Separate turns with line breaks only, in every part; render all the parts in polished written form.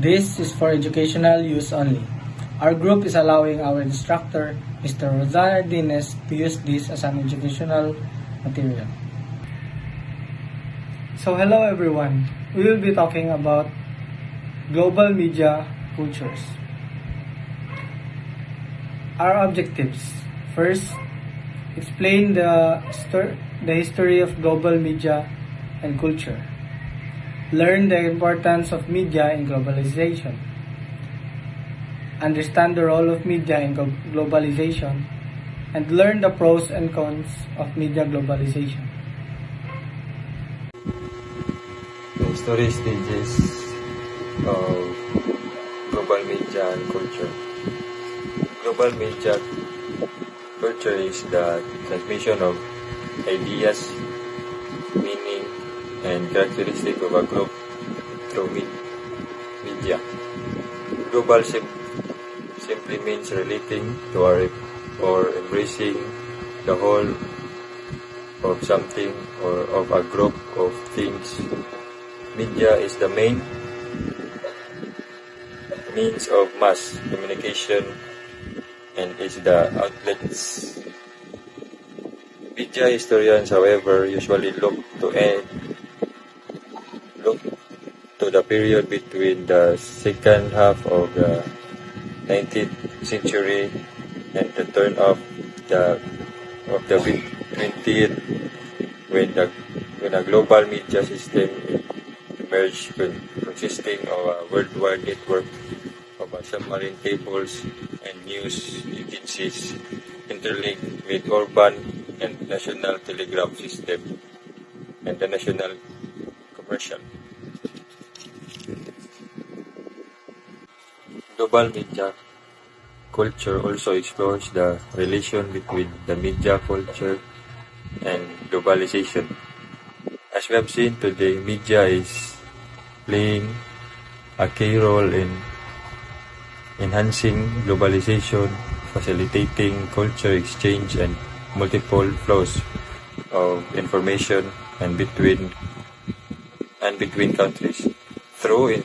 This is for educational use only. Our group is allowing our instructor, Mr. Rosana Dines, to use this as an educational material. So hello everyone. We will be talking about global media cultures. Our objectives. First, explain the history of global media and culture. Learn the importance of media in globalization. Understand the role of media in globalization, and learn the pros and cons of media globalization.
The history stages of global media and culture. Global media culture is the transmission of ideas, meaning, and characteristics of a group through media. Global simply means relating to or embracing the whole of something or of a group of things. Media is the main means of mass communication and is the outlets. Media historians, however, usually look to the period between the second half of the 19th century and the turn of the 20th, when a global media system emerged, consisting of a worldwide network of submarine cables and news agencies interlinked with urban and national telegraph system and the national commercial. Global media culture also explores the relation between the media culture and globalization. As we have seen today, media is playing a key role in enhancing globalization, facilitating culture exchange and multiple flows of information and between countries through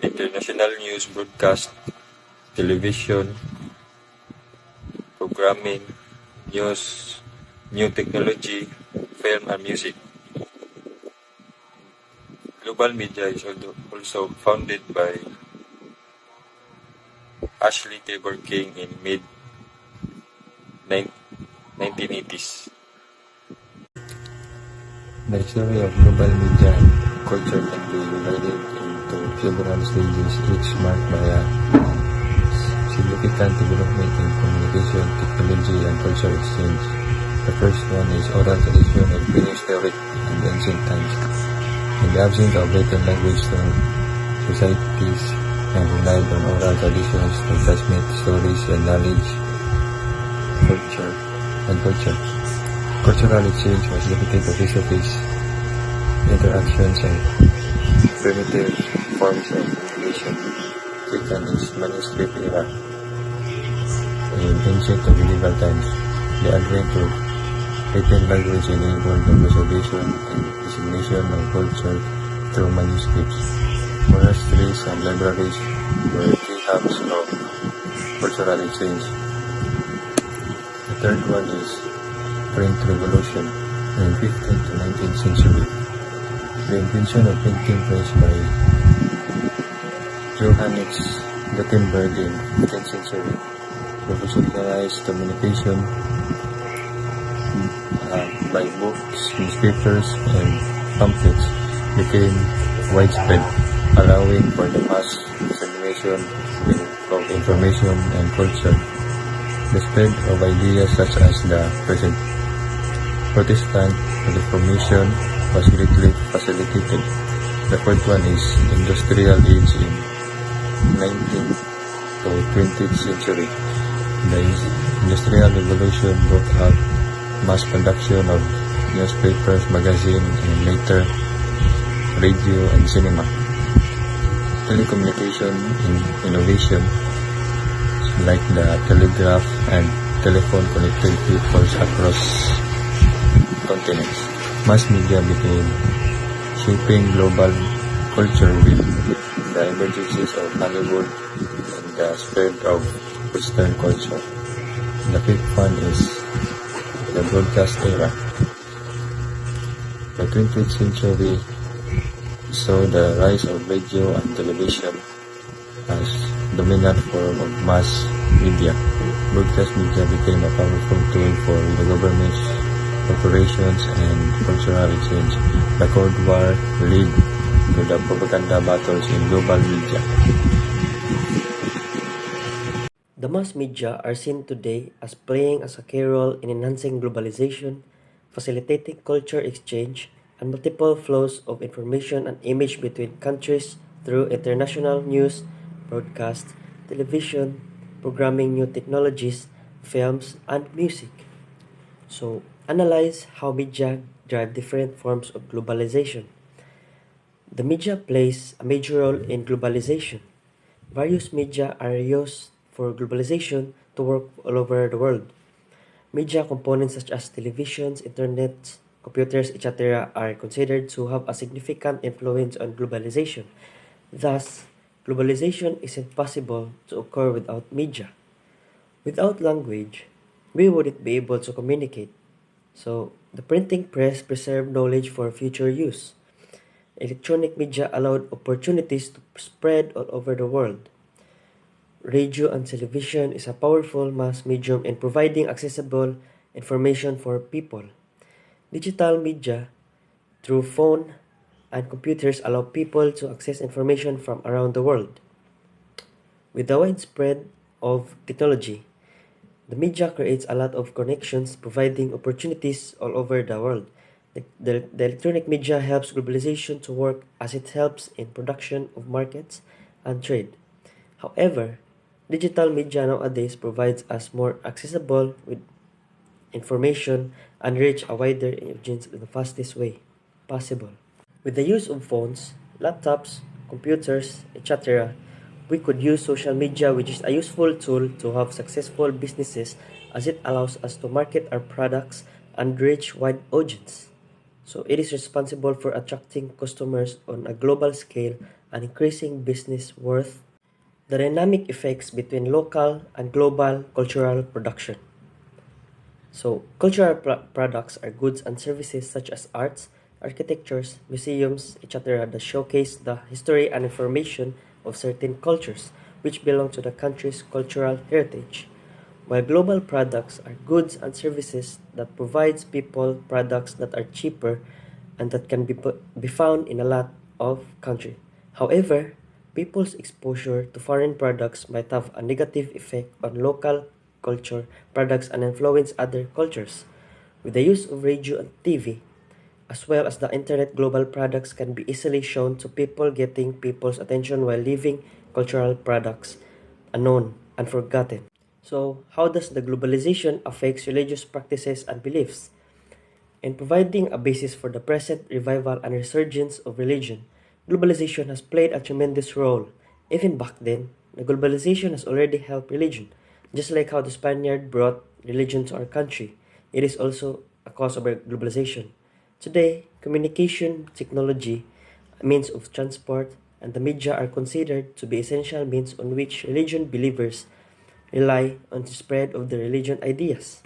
international news broadcast, television, programming, news, new technology, film and music. Global media is also founded by Ashley Tabor King in mid-1980s. The history of global media and culture can be divided into several stages, each marked by a significant development in communication, technology, and cultural exchange. The first one is oral tradition and prehistoric and ancient times. In the absence of written language, societies and relied on oral traditions to transmit stories and knowledge. Cultural exchange was limited to face-to-face interactions and primitive forms of communication. Second is manuscript era. In ancient to medieval times, the advent of written language enabled the preservation and dissemination of culture through manuscripts. Monasteries and libraries were key hubs of cultural exchange. The third one is French Revolution in 15th to 19th century. The invention of printing press by Johannes Gutenberg in 15th century revolutionized communication by books, newspapers, and pamphlets became widespread, allowing for the mass dissemination of information and culture. The spread of ideas such as the present Protestant Reformation was greatly facilitated. The fourth one is industrial age in 19th to 20th century. The industrial revolution brought out mass production of newspapers, magazines, and later radio and cinema. Telecommunication innovation like the telegraph and telephone connected peoples across continents. Mass media began shaping global culture with the emergences of Hollywood and the spread of Western culture. The fifth one is the broadcast era. The 20th century saw the rise of radio and television as dominant form of mass media. Broadcast media became a powerful tool for the governments, corporations, and cultural exchange. The Cold War led to the propaganda battles in global media.
The mass media are seen today as playing a key role in enhancing globalization, facilitating culture exchange, and multiple flows of information and image between countries through international news, broadcast, television, programming new technologies, films, and music. So, analyze how media drive different forms of globalization. The media plays a major role in globalization. Various media are used for globalization to work all over the world. Media components such as televisions, internet, computers, etc. are considered to have a significant influence on globalization. Thus, globalization isn't possible to occur without media. Without language, we wouldn't be able to communicate. So, the printing press preserved knowledge for future use. Electronic media allowed opportunities to spread all over the world. Radio and television is a powerful mass medium in providing accessible information for people. Digital media through phone and computers allow people to access information from around the world. With the widespread of technology, the media creates a lot of connections, providing opportunities all over the world. The electronic media helps globalization to work as it helps in production of markets and trade. However, digital media nowadays provides us more accessible with information and reach a wider audience in the fastest way possible. With the use of phones, laptops, computers, etc., we could use social media, which is a useful tool to have successful businesses as it allows us to market our products and reach wide audience. So it is responsible for attracting customers on a global scale and increasing business worth. The dynamic effects between local and global cultural production. So, cultural products are goods and services such as arts, architectures, museums, etc. that showcase the history and information of certain cultures which belong to the country's cultural heritage. While global products are goods and services that provides people products that are cheaper and that can be found in a lot of countries. However, people's exposure to foreign products might have a negative effect on local culture products and influence other cultures. With the use of radio and TV, as well as the internet, global products can be easily shown to people, getting people's attention while leaving cultural products unknown and forgotten. So, how does the globalization affect religious practices and beliefs? In providing a basis for the present revival and resurgence of religion, globalization has played a tremendous role. Even back then, the globalization has already helped religion. Just like how the Spaniard brought religion to our country, it is also a cause of our globalization. Today, communication, technology, means of transport, and the media are considered to be essential means on which religion believers rely on the spread of the religion ideas.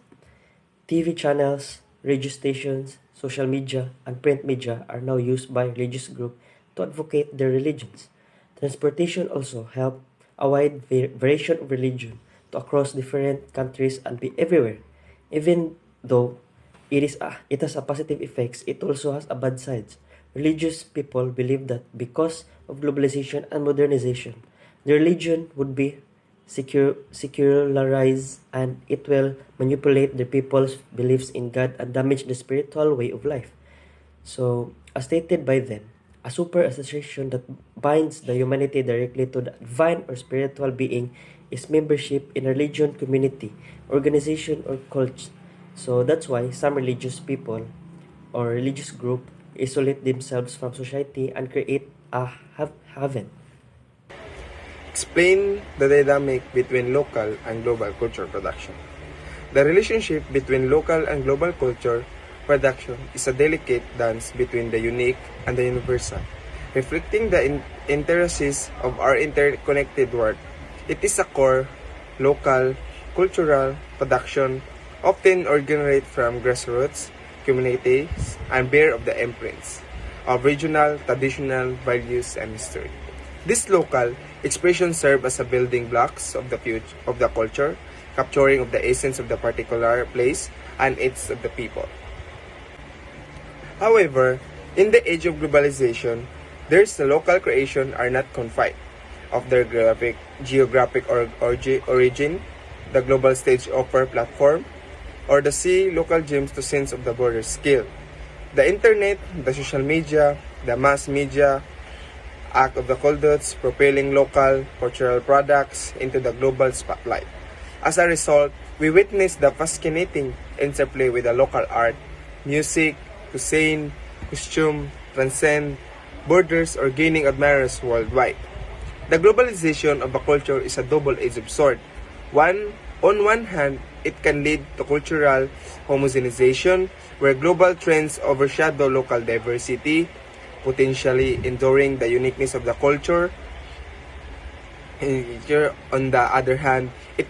TV channels, radio stations, social media, and print media are now used by religious groups to advocate their religions. Transportation also help a wide variation of religion to across different countries and be everywhere. Even though it has a positive effects, it also has a bad sides. Religious people believe that because of globalization and modernization, the religion would be secularized and it will manipulate the people's beliefs in God and damage the spiritual way of life. So, as stated by them, a super association that binds the humanity directly to the divine or spiritual being is membership in a religion community, organization, or cult. So that's why some religious people or religious group isolate themselves from society and create a heaven.
Explain the dynamic between local and global culture production. The relationship between local and global culture production is a delicate dance between the unique and the universal. reflecting the intricacies of our interconnected world. It is a core, local, cultural production, often originated from grassroots communities and bear of the imprints of regional, traditional values and history. These local expressions serve as a building blocks of the future of the culture, capturing of the essence of the particular place and its of the people. However, in the age of globalization, there's the local creation are not confined of their geographic origin. The global stage offer platform or the sea local gems to sense of the border scale. The internet, the social media, the mass media, act of the cultures propelling local cultural products into the global spotlight. As a result, we witness the fascinating interplay with the local art, music, cuisine, costume, transcend borders or gaining admirers worldwide. The globalization of a culture is a double-edged sword. On one hand, it can lead to cultural homogenization, where global trends overshadow local diversity, potentially enduring the uniqueness of the culture. On the other hand, it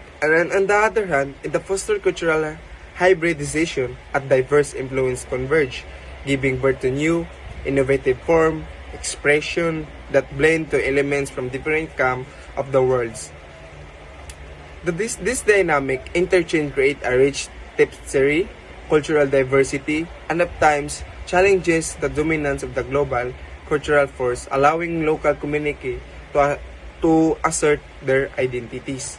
fosters cultural hybridization as diverse influence converge, giving birth to new, innovative form, expression that blend to elements from different camps of the worlds. This dynamic interchange create a rich tapestry, cultural diversity, and at times challenges the dominance of the global cultural force, allowing local community to assert their identities.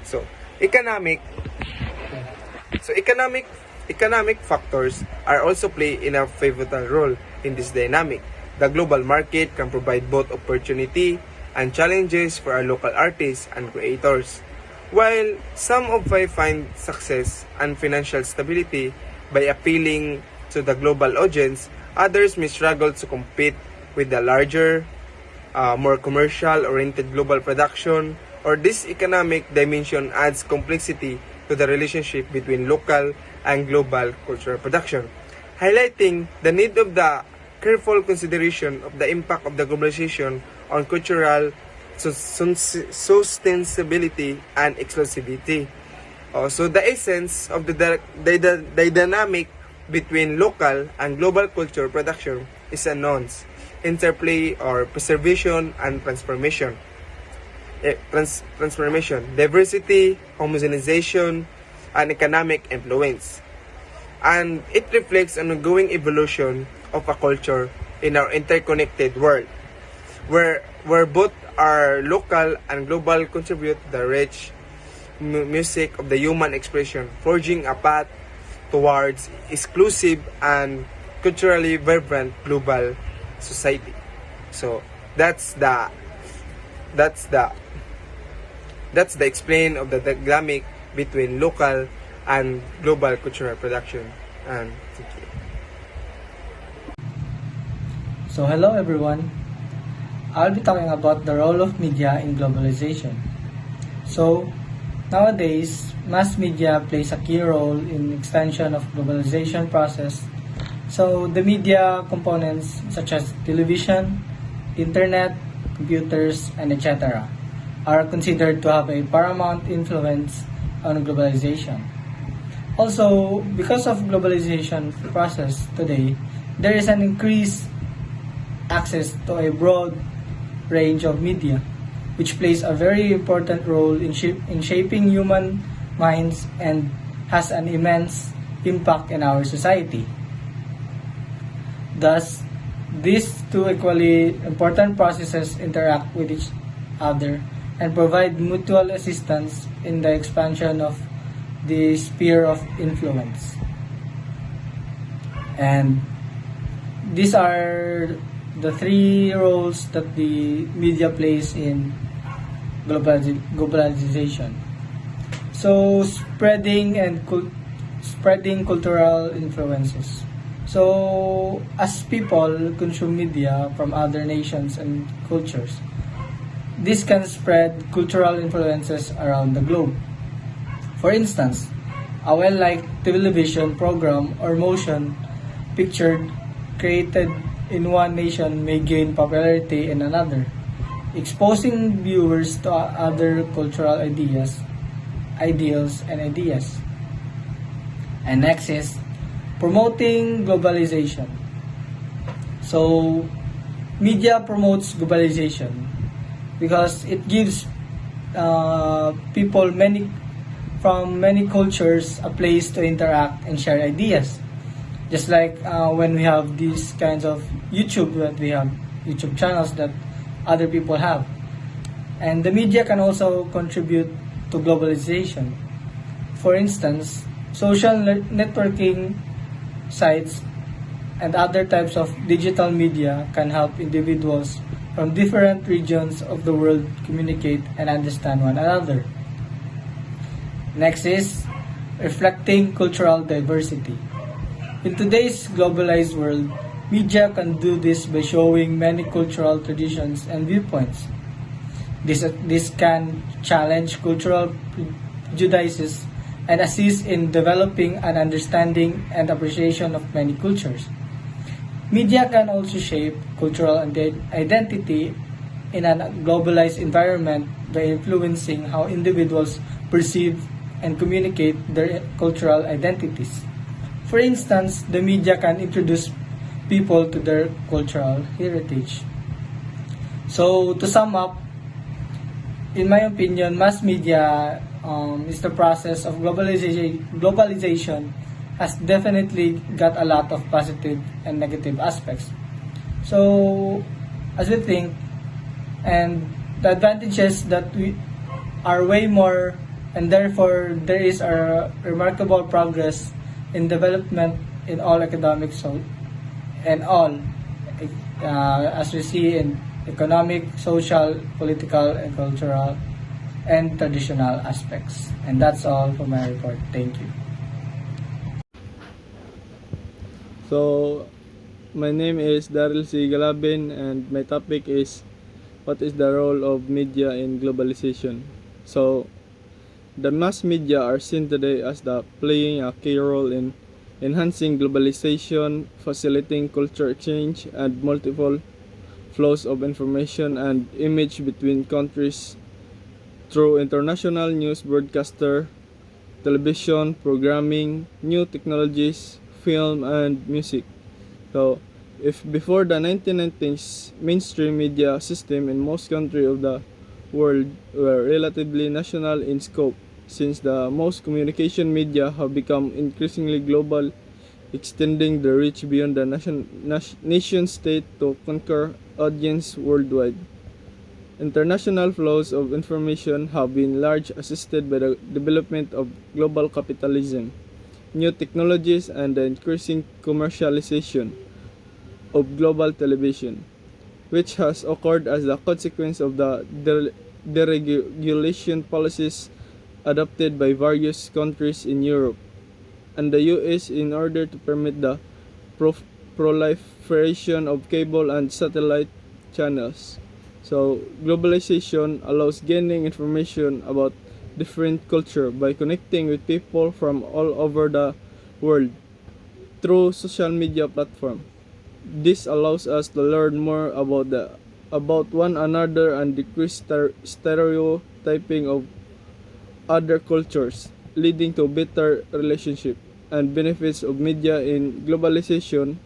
So, economic factors are also play in a pivotal role in this dynamic. The global market can provide both opportunity and challenges for our local artists and creators. While some of them find success and financial stability by appealing to the global audience, others may struggle to compete with the larger, more commercial-oriented global production, or this economic dimension adds complexity to the relationship between local and global cultural production, highlighting the need of the careful consideration of the impact of the globalization on cultural sustainability and exclusivity. So the essence of the dynamic between local and global culture production is a nuance, interplay or preservation and transformation. Diversity, homogenization, and economic influence. And it reflects an ongoing evolution of a culture in our interconnected world, where both our local and global contribute to the rich music of the human expression, forging a path towards exclusive and culturally vibrant global society. So that's the explain of the dynamic between local and global cultural production. And thank you.
So hello everyone. I'll be talking about the role of media in globalization. So nowadays, mass media plays a key role in extension of globalization process. So the media components such as television, internet, computers, and etc. are considered to have a paramount influence on globalization. Also, because of globalization process today, there is an increased access to a broad range of media, which plays a very important role in shaping human minds and has an immense impact in our society. Thus, these two equally important processes interact with each other and provide mutual assistance in the expansion of the sphere of influence. And these are the three roles that the media plays in globalization. So spreading cultural influences. So as people consume media from other nations and cultures, this can spread cultural influences around the globe. For instance, a well-liked television program or motion picture created in one nation may gain popularity in another, exposing viewers to other cultural ideals, and ideas. And next is promoting globalization. So, media promotes globalization because it gives people from many cultures a place to interact and share ideas. Just like when we have these kinds of YouTube channels that other people have. And the media can also contribute to globalization. For instance, social networking sites and other types of digital media can help individuals from different regions of the world communicate and understand one another. Next is reflecting cultural diversity. In today's globalized world, media can do this by showing many cultural traditions and viewpoints. This can challenge cultural prejudices and assist in developing an understanding and appreciation of many cultures. Media can also shape cultural identity in a globalized environment by influencing how individuals perceive and communicate their cultural identities. For instance, the media can introduce people to their cultural heritage. So, to sum up, in my opinion, mass media is the process of globalization has definitely got a lot of positive and negative aspects. So, as we think, and the advantages that we are way more, and therefore there is a remarkable progress in development in all academics and all, as we see in economic, social, political, and cultural, and traditional aspects. And that's all for my report. Thank you.
So, my name is Daryl C. Galabin, and my topic is what is the role of media in globalization. So, the mass media are seen today as playing a key role in enhancing globalization, facilitating culture exchange, and multiple flows of information and image between countries through international news broadcaster, television, programming, new technologies, film, and music. So, if before the 1990s, mainstream media system in most countries of the world were relatively national in scope, since the most communication media have become increasingly global, extending the reach beyond the nation state to conquer audience worldwide. International flows of information have been largely assisted by the development of global capitalism, new technologies, and the increasing commercialization of global television, which has occurred as a consequence of the deregulation policies adopted by various countries in Europe and the US in order to permit the proliferation of cable and satellite channels. So, globalization allows gaining information about different culture by connecting with people from all over the world through social media platform. This allows us to learn more about one another and decrease stereotyping of other cultures, leading to better relationship and benefits of media in globalization.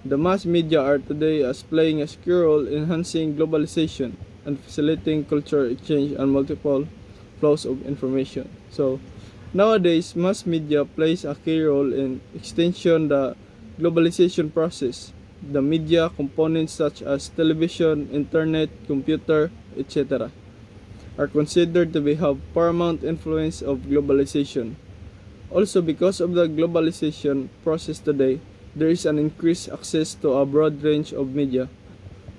The mass media are today as playing a key role in enhancing globalization and facilitating cultural exchange and multiple flows of information. So, nowadays, mass media plays a key role in extension the globalization process. The media components such as television, internet, computer, etc. are considered to have paramount influence of globalization. Also, because of the globalization process today, there is an increased access to a broad range of media,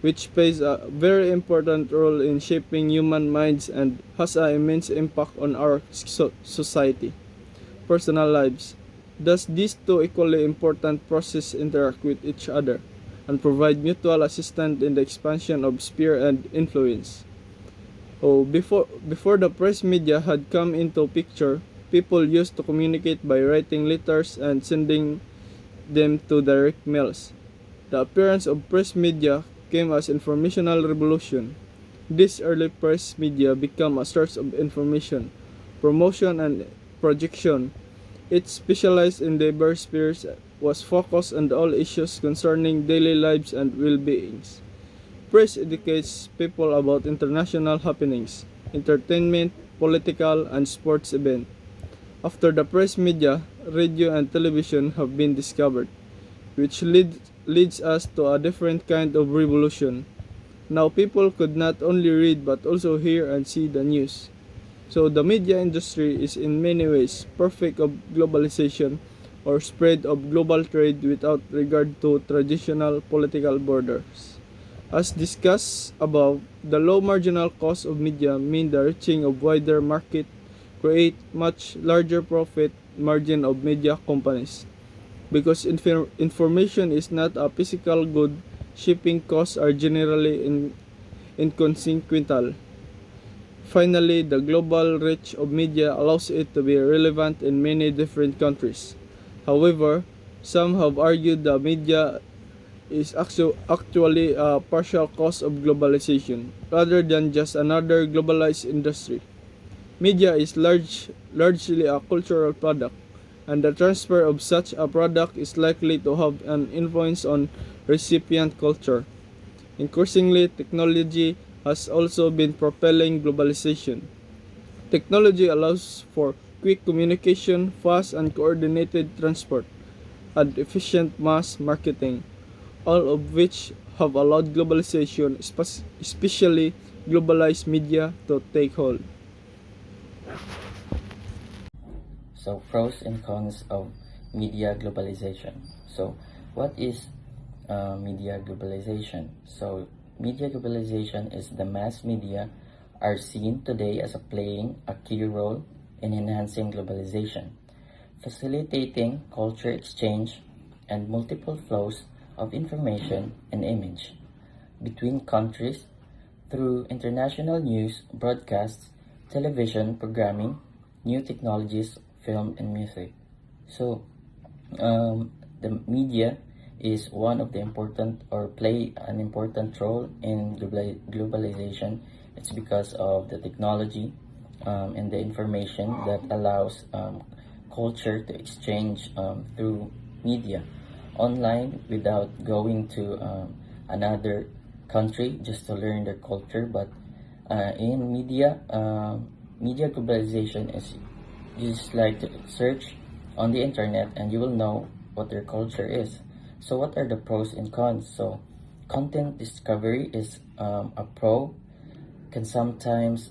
which plays a very important role in shaping human minds and has an immense impact on our society, personal lives. Thus, these two equally important processes interact with each other and provide mutual assistance in the expansion of sphere and influence. Before the press media had come into picture, people used to communicate by writing letters and sending them to direct mails. The appearance of press media came as informational revolution. This early press media became a source of information, promotion, and projection. It specialized in diverse spheres, was focused on all issues concerning daily lives and well-beings. Press educates people about international happenings, entertainment, political, and sports events. After the press media, radio and television have been discovered, which leads us to a different kind of revolution. Now people could not only read but also hear and see the news. So the media industry is in many ways perfect of globalization or spread of global trade without regard to traditional political borders. As discussed above, the low marginal cost of media mean the reaching of wider market create much larger profit margin of media companies. Because information is not a physical good, shipping costs are generally inconsequential. Finally, the global reach of media allows it to be relevant in many different countries. However, some have argued the media is actually a partial cause of globalization, rather than just another globalized industry. Media is largely a cultural product, and the transfer of such a product is likely to have an influence on recipient culture. Increasingly, technology has also been propelling globalization. Technology allows for quick communication, fast and coordinated transport, and efficient mass marketing, all of which have allowed globalization, especially globalized media, to take hold.
So pros and cons of media globalization. So what is media globalization? So media globalization is the mass media are seen today as playing a key role in enhancing globalization, facilitating culture exchange and multiple flows of information and image between countries through international news, broadcasts, television programming, new technologies, film, and music. So, the media is one of the important or play an important role in globalization. It's because of the technology and the information that allows culture to exchange through media online without going to another country just to learn their culture. But in media globalization is you just like to search on the internet and you will know what their culture is. So what are the pros and cons? So content discovery is a pro, can sometimes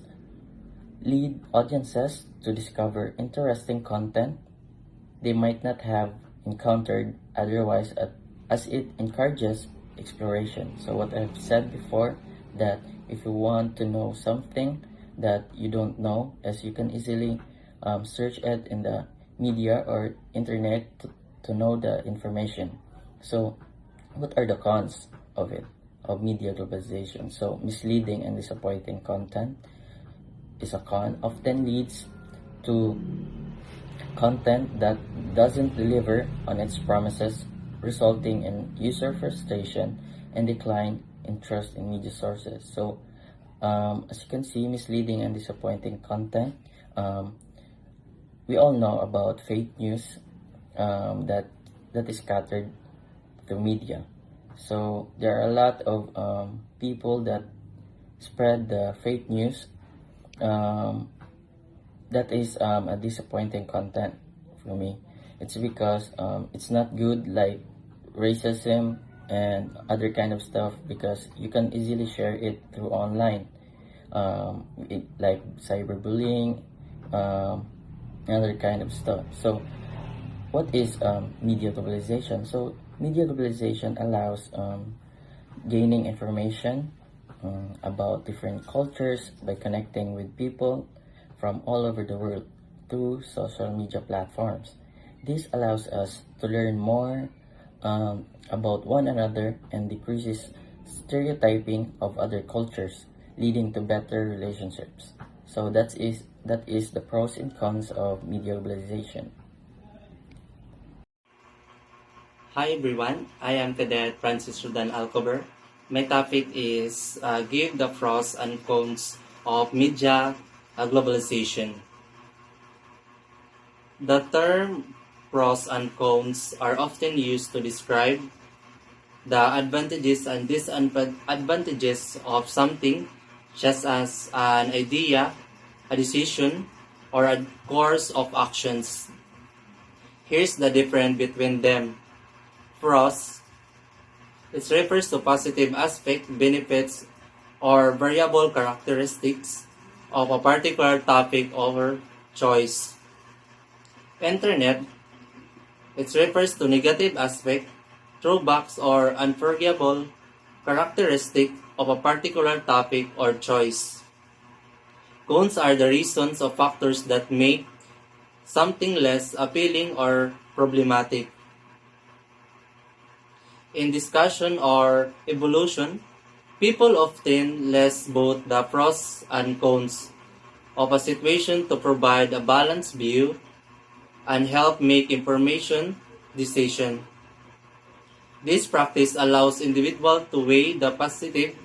lead audiences to discover interesting content they might not have encountered otherwise, as it encourages exploration. So what I've said before, that if you want to know something that you don't know, as you can easily search it in the media or internet to know the information. So what are the cons of it, of media globalization? So misleading and disappointing content is a con, often leads to content that doesn't deliver on its promises, resulting in user frustration and decline in trust in media sources. So as you can see, misleading and disappointing content, we all know about fake news that is scattered through media. So there are a lot of people that spread the fake news that is a disappointing content for me. It's because it's not good, like racism and other kind of stuff, because you can easily share it through online, like cyberbullying, other kind of stuff. So what is media globalization? So media globalization allows gaining information about different cultures by connecting with people from all over the world through social media platforms. This allows us to learn more about one another and decreases stereotyping of other cultures, leading to better relationships. So that is the pros and cons of media globalization.
Hi everyone, I am Cadet Francis Rudan Alcover. My topic is give the pros and cons of media globalization. The term pros and cons are often used to describe the advantages and disadvantages of something, such as an idea, a decision, or a course of actions. Here's the difference between them. Pros. It refers to positive aspect, benefits, or variable characteristics of a particular topic or choice. Internet. It refers to negative aspect, drawbacks, or unforgivable characteristic of a particular topic or choice. Cons are the reasons or factors that make something less appealing or problematic. In discussion or evolution, people often list both the pros and cons of a situation to provide a balanced view and help make information decision. This practice allows individuals to weigh the positive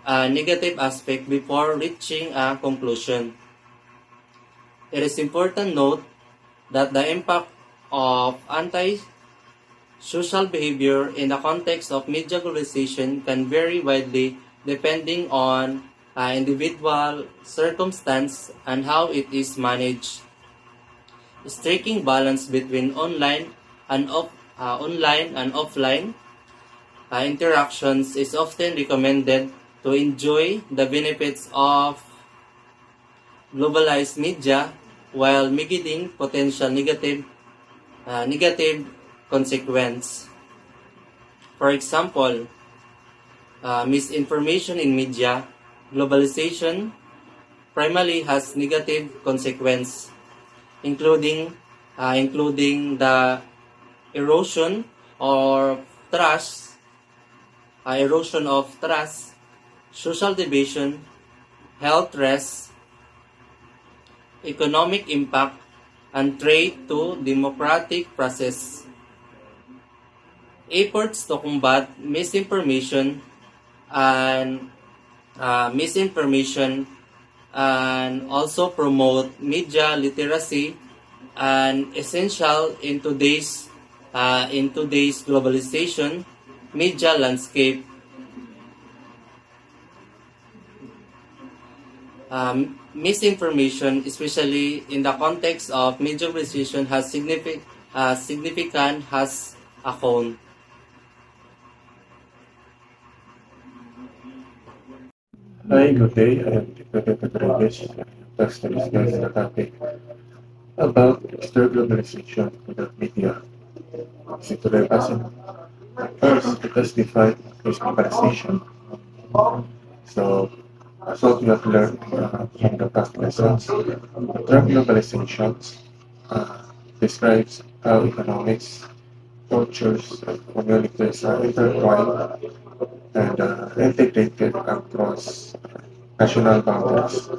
and negative aspect before reaching a conclusion. It is important to note that the impact of anti-social behavior in the context of media globalization can vary widely depending on individual circumstance and how it is managed. Striking balance between online and offline interactions is often recommended to enjoy the benefits of globalized media while mitigating potential negative consequence. For example, misinformation in media globalization primarily has negative consequence, including the erosion or trust, erosion of trust, social division, health risks, economic impact, and threat to democratic process. Efforts to combat and misinformation and also promote media literacy and essential in today's globalization media landscape. Misinformation, especially in the context of media globalization, has significant has account.
Hi, good day. I am Victor Rodriguez. Just to discuss the topic about external globalization without media. So today, first, let us define is globalization. So, as what we have learned in the past lessons, the term globalization uh, describes how economics, cultures, and communities are intertwined and integrated across national boundaries.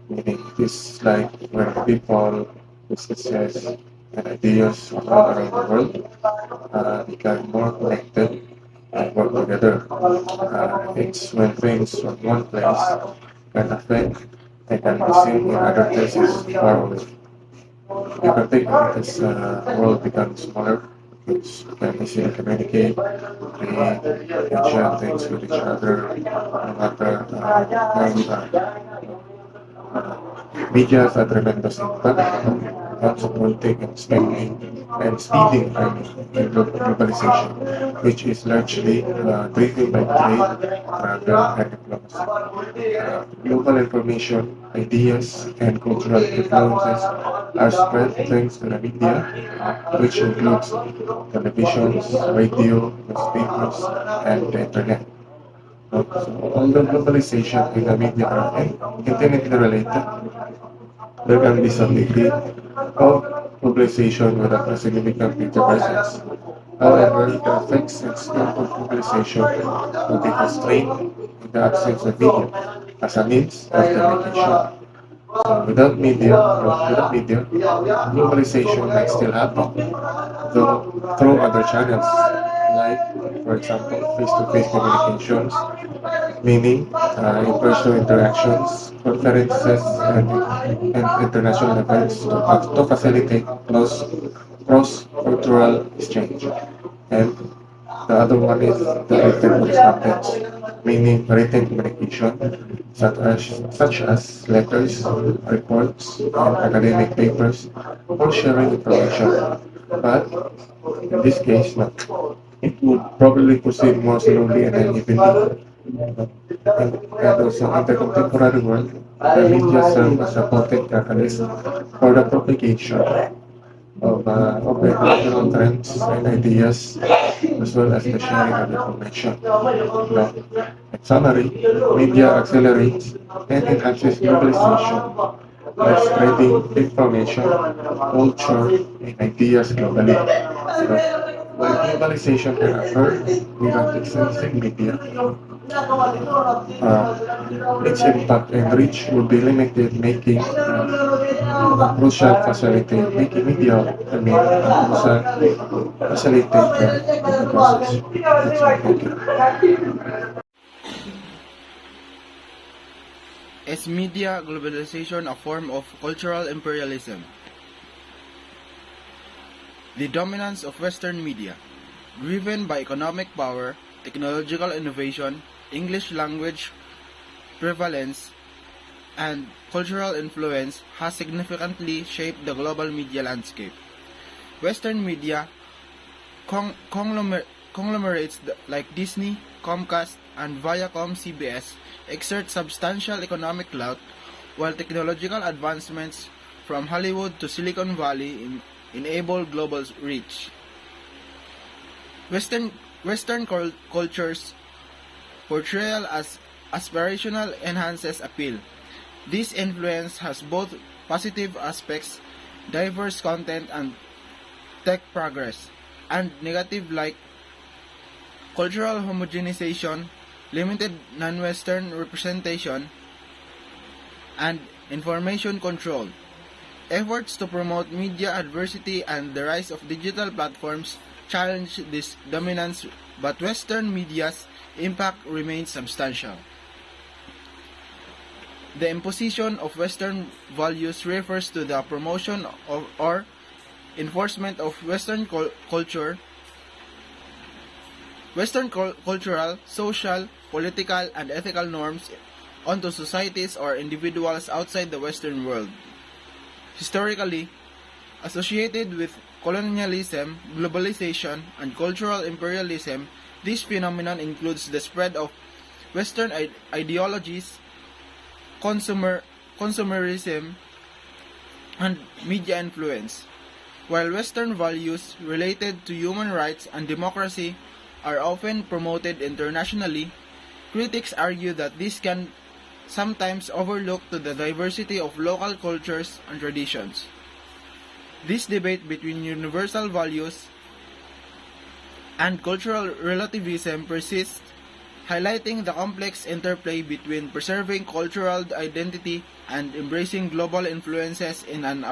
Meaning, it is like when people, businesses, and ideas from all around the world become more connected and work together. It's when things from one place can affect and can be seen in other places far away. In particular, as the world becomes smaller, it's can easily communicate, create, and share things with each other, no matter where we are. Media has a tremendous impact on supporting and speeding globalization, which is largely driven by trade, travel, and diplomacy. Global information, ideas, and cultural influences are spread thanks to the media, which includes televisions, radio, newspapers, and the internet. Although globalization and the media are intimately related, there can be some degree of globalization without a significant interference. However, the effects and scope of globalization will be constrained in the absence of media as a means of communication. Without media, globalization might still happen, though through other channels, like, for example, face-to-face communications, meaning in-person interactions, conferences, and international events to facilitate cross-cultural exchange. And the other one is the written correspondence, meaning written communication, such as letters, reports, and academic papers, or sharing information. But in this case, no, it would probably proceed more slowly and unevenly. And also in the contemporary world, the media serve as a potent catalyst for the propagation of the cultural trends and ideas, as well as the sharing of information. Now, in summary, media accelerates and enhances globalization by spreading information, culture, and ideas globally. So, while globalization can occur without existing media, its impact and reach would be limited, making crucial making media, crucial facilitate the process. That's all. Thank you.
Is media globalization a form of cultural imperialism? The dominance of Western media, driven by economic power, technological innovation, English language prevalence, and cultural influence, has significantly shaped the global media landscape. Western media conglomerates like Disney, Comcast, and Viacom CBS exert substantial economic clout, while technological advancements from Hollywood to Silicon Valley enable global reach. Western culture's portrayal as aspirational enhances appeal. This influence has both positive aspects, diverse content and tech progress, and negative like cultural homogenization, limited non-Western representation, and information control. Efforts to promote media adversity and the rise of digital platforms challenge this dominance, but Western media's impact remains substantial. The imposition of Western values refers to the promotion of or enforcement of Western cultural, social, political, and ethical norms onto societies or individuals outside the Western world. Historically, associated with colonialism, globalization, and cultural imperialism, this phenomenon includes the spread of Western ideologies, consumerism, and media influence. While Western values related to human rights and democracy are often promoted internationally, critics argue that this can sometimes overlook the diversity of local cultures and traditions. This debate between universal values and cultural relativism persists, highlighting the complex interplay between preserving cultural identity and embracing global influences in an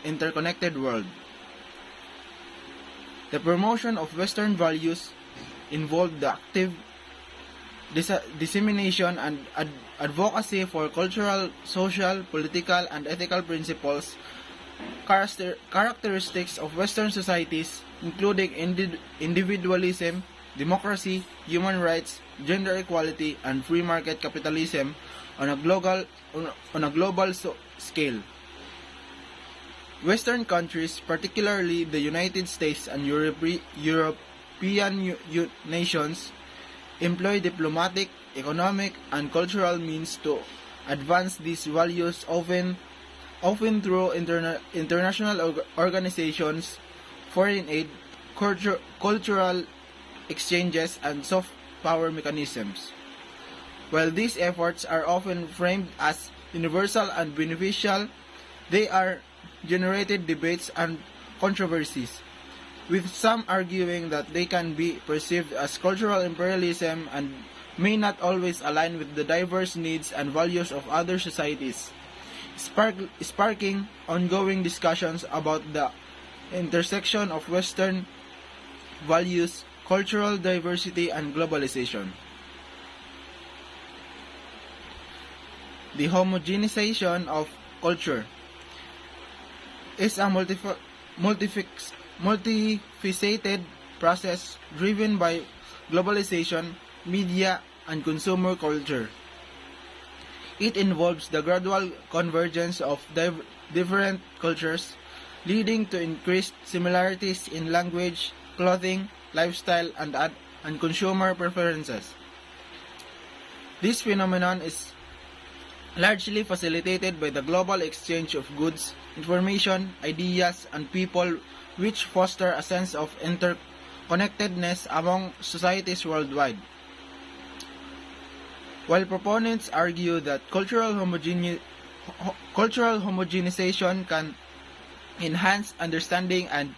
interconnected world. The promotion of Western values involved the active dissemination and advocacy for cultural, social, political, and ethical principles, characteristics of Western societies, including individualism, democracy, human rights, gender equality, and free market capitalism on a global scale. Western countries, particularly the United States and European nations, employ diplomatic, economic, and cultural means to advance these values, often through international organizations, foreign aid, cultural exchanges, and soft power mechanisms. While these efforts are often framed as universal and beneficial, they are generated debates and controversies, with some arguing that they can be perceived as cultural imperialism and may not always align with the diverse needs and values of other societies, sparking ongoing discussions about the intersection of Western values, cultural diversity, and globalization. The homogenization of culture is a multifaceted process driven by globalization, media, and consumer culture. It involves the gradual convergence of different cultures, leading to increased similarities in language, clothing, lifestyle, and consumer preferences. This phenomenon is largely facilitated by the global exchange of goods, information, ideas, and people, which foster a sense of interconnectedness among societies worldwide. While proponents argue that cultural homogenization can enhance understanding and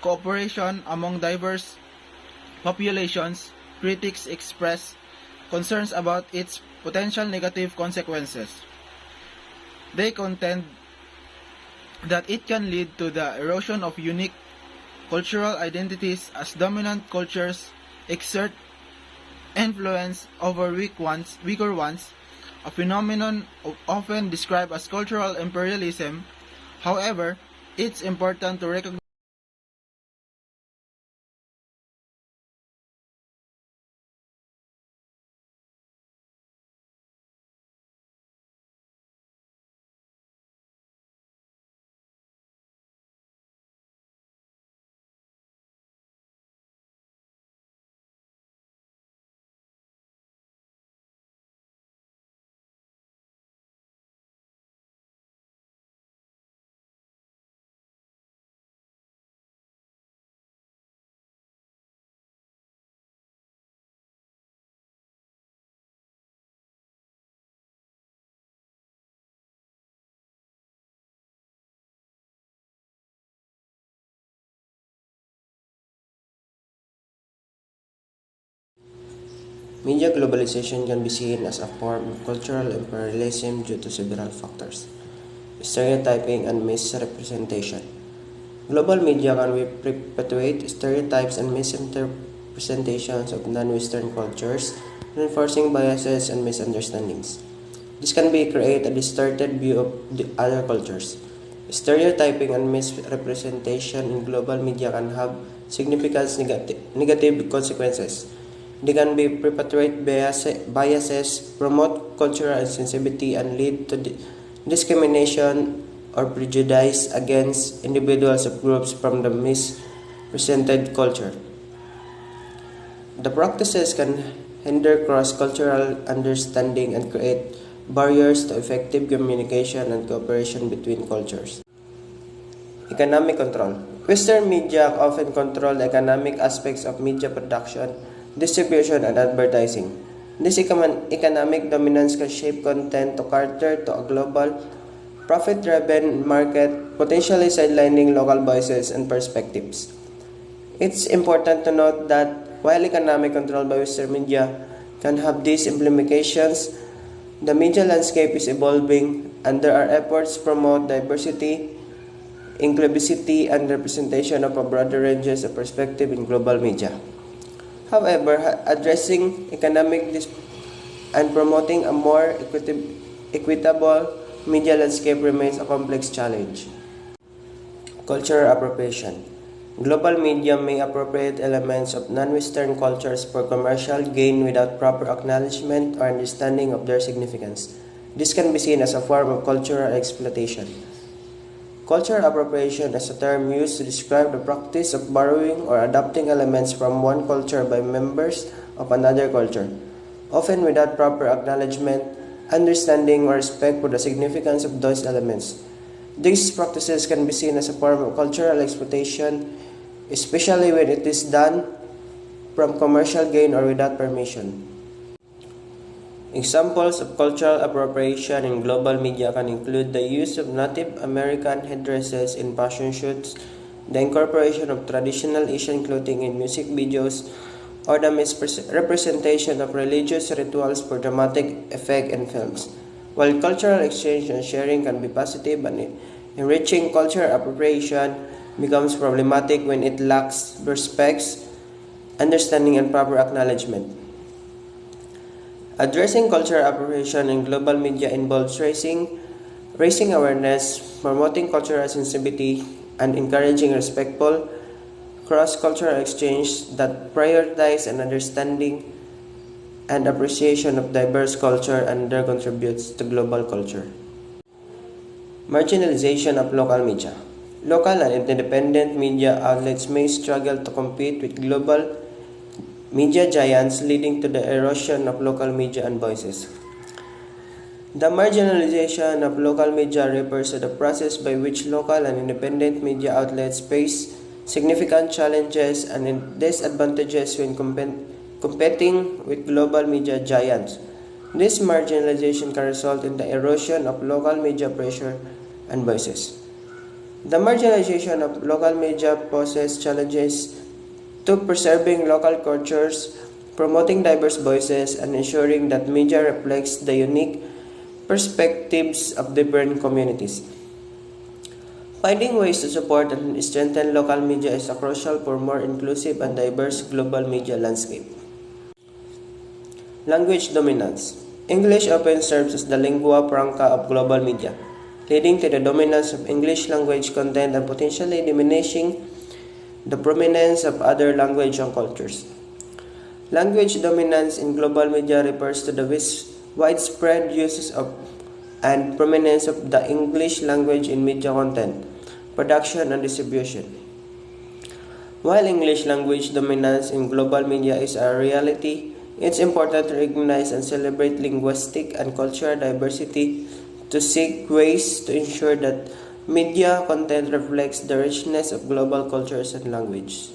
cooperation among diverse populations, critics express concerns about its potential negative consequences. They contend that it can lead to the erosion of unique cultural identities as dominant cultures exert influence over weaker ones, a phenomenon often described as cultural imperialism. However, it's important to recognize
Media globalization can be seen as a form of cultural imperialism due to several factors: stereotyping and misrepresentation. Global media can perpetuate stereotypes and misrepresentations of non-Western cultures, reinforcing biases and misunderstandings. This can create a distorted view of the other cultures. Stereotyping and misrepresentation in global media can have significant negative consequences. They can perpetuate biases, promote cultural insensitivity, and lead to discrimination or prejudice against individuals or groups from the misrepresented culture. The practices can hinder cross-cultural understanding and create barriers to effective communication and cooperation between cultures. Economic control. Western media often control the economic aspects of media production, distribution, and advertising. This economic dominance can shape content to cater to a global, profit-driven market, potentially sidelining local voices and perspectives. It's important to note that while economic control by Western media can have these implications, the media landscape is evolving and there are efforts to promote diversity, inclusivity, and representation of a broader ranges of perspective in global media. However, addressing economic and promoting a more equitable media landscape remains a complex challenge. Cultural appropriation. Global media may appropriate elements of non-Western cultures for commercial gain without proper acknowledgement or understanding of their significance. This can be seen as a form of cultural exploitation. Cultural appropriation is a term used to describe the practice of borrowing or adopting elements from one culture by members of another culture, often without proper acknowledgement, understanding, or respect for the significance of those elements. These practices can be seen as a form of cultural exploitation, especially when it is done from commercial gain or without permission. Examples of cultural appropriation in global media can include the use of Native American headdresses in fashion shoots, the incorporation of traditional Asian clothing in music videos,
or the misrepresentation of religious rituals for dramatic effect in films. While cultural exchange and sharing can be positive and enriching, cultural appropriation becomes problematic when it lacks respect, understanding, and proper acknowledgement. Addressing cultural appropriation in global media involves raising awareness, promoting cultural sensitivity, and encouraging respectful cross-cultural exchange that prioritize an understanding and appreciation of diverse culture and their contributes to global culture. Marginalization of local media. Local and independent media outlets may struggle to compete with global media giants, leading to the erosion of local media and voices. The marginalization of local media refers to the process by which local and independent media outlets face significant challenges and disadvantages when competing with global media giants. This marginalization can result in the erosion of local media pressure and voices. The marginalization of local media poses challenges to preserving local cultures, promoting diverse voices, and ensuring that media reflects the unique perspectives of different communities. Finding ways to support and strengthen local media is crucial for more inclusive and diverse global media landscape. Language dominance. English often serves as the lingua franca of global media, leading to the dominance of English language content and potentially diminishing the prominence of other languages and cultures. Language dominance in global media refers to the widespread uses of and prominence of the English language in media content, production, and distribution. While English language dominance in global media is a reality, it's important to recognize and celebrate linguistic and cultural diversity to seek ways to ensure that media content reflects the richness of global cultures and languages.